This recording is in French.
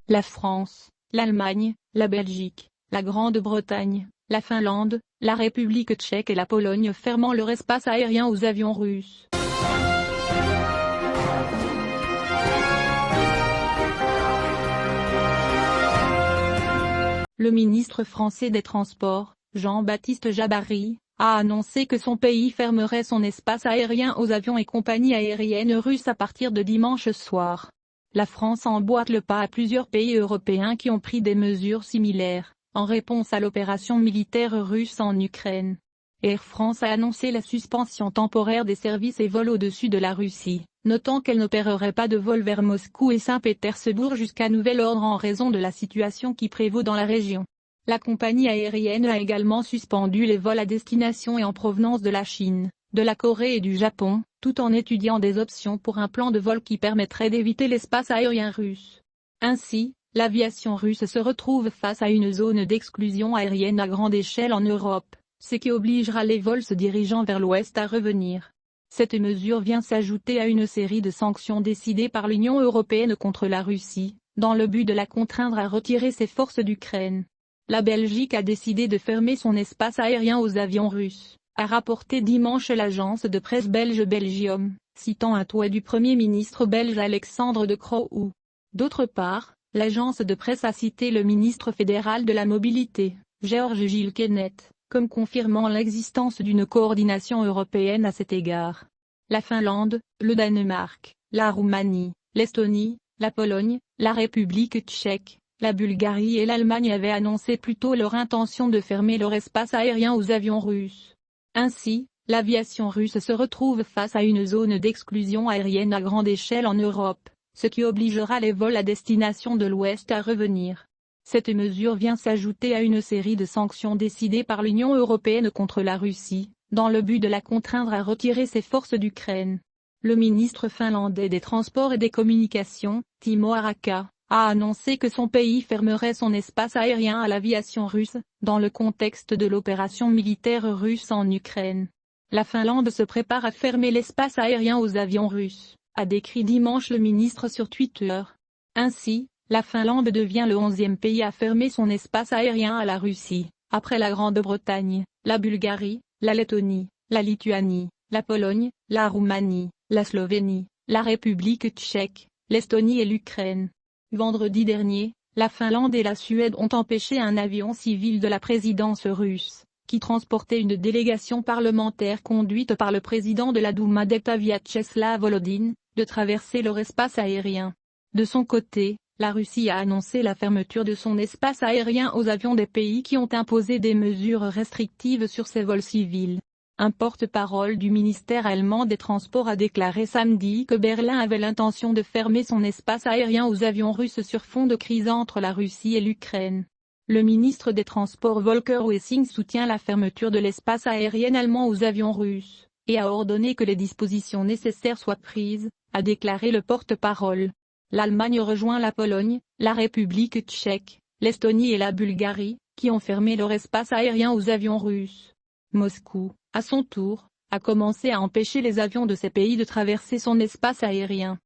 la France, l'Allemagne, la Belgique, la Grande-Bretagne, la Finlande, la République tchèque et la Pologne fermant leur espace aérien aux avions russes. Le ministre français des Transports, Jean-Baptiste Djabari, a annoncé que son pays fermerait son espace aérien aux avions et compagnies aériennes russes à partir de dimanche soir. La France emboîte le pas à plusieurs pays européens qui ont pris des mesures similaires, en réponse à l'opération militaire russe en Ukraine. Air France a annoncé la suspension temporaire des services et vols au-dessus de la Russie, notant qu'elle n'opérerait pas de vols vers Moscou et Saint-Pétersbourg jusqu'à nouvel ordre en raison de la situation qui prévaut dans la région. La compagnie aérienne a également suspendu les vols à destination et en provenance de la Chine, de la Corée et du Japon, tout en étudiant des options pour un plan de vol qui permettrait d'éviter l'espace aérien russe. Ainsi, l'aviation russe se retrouve face à une zone d'exclusion aérienne à grande échelle en Europe, ce qui obligera les vols se dirigeant vers l'Ouest à revenir. Cette mesure vient s'ajouter à une série de sanctions décidées par l'Union européenne contre la Russie, dans le but de la contraindre à retirer ses forces d'Ukraine. La Belgique a décidé de fermer son espace aérien aux avions russes, a rapporté dimanche l'agence de presse belge Belgium, citant un tweet du Premier ministre belge Alexandre De Croo. D'autre part, l'agence de presse a cité le ministre fédéral de la Mobilité, Georges Gilles Kenneth, comme confirmant l'existence d'une coordination européenne à cet égard. La Finlande, le Danemark, la Roumanie, l'Estonie, la Pologne, la République tchèque, la Bulgarie et l'Allemagne avaient annoncé plus tôt leur intention de fermer leur espace aérien aux avions russes. Ainsi, l'aviation russe se retrouve face à une zone d'exclusion aérienne à grande échelle en Europe, ce qui obligera les vols à destination de l'Ouest à revenir. Cette mesure vient s'ajouter à une série de sanctions décidées par l'Union européenne contre la Russie, dans le but de la contraindre à retirer ses forces d'Ukraine. Le ministre finlandais des Transports et des Communications, Timo Harakka, a annoncé que son pays fermerait son espace aérien à l'aviation russe, dans le contexte de l'opération militaire russe en Ukraine. La Finlande se prépare à fermer l'espace aérien aux avions russes, a décrit dimanche le ministre sur Twitter. Ainsi, la Finlande devient le 11e pays à fermer son espace aérien à la Russie, après la Grande-Bretagne, la Bulgarie, la Lettonie, la Lituanie, la Pologne, la Roumanie, la Slovénie, la République tchèque, l'Estonie et l'Ukraine. Vendredi dernier, la Finlande et la Suède ont empêché un avion civil de la présidence russe, qui transportait une délégation parlementaire conduite par le président de la Douma d'État Vyacheslav Volodine, de traverser leur espace aérien. De son côté, la Russie a annoncé la fermeture de son espace aérien aux avions des pays qui ont imposé des mesures restrictives sur ses vols civils. Un porte-parole du ministère allemand des Transports a déclaré samedi que Berlin avait l'intention de fermer son espace aérien aux avions russes sur fond de crise entre la Russie et l'Ukraine. Le ministre des Transports Volker Wissing soutient la fermeture de l'espace aérien allemand aux avions russes, et a ordonné que les dispositions nécessaires soient prises, a déclaré le porte-parole. L'Allemagne rejoint la Pologne, la République tchèque, l'Estonie et la Bulgarie, qui ont fermé leur espace aérien aux avions russes. Moscou, à son tour, a commencé à empêcher les avions de ces pays de traverser son espace aérien.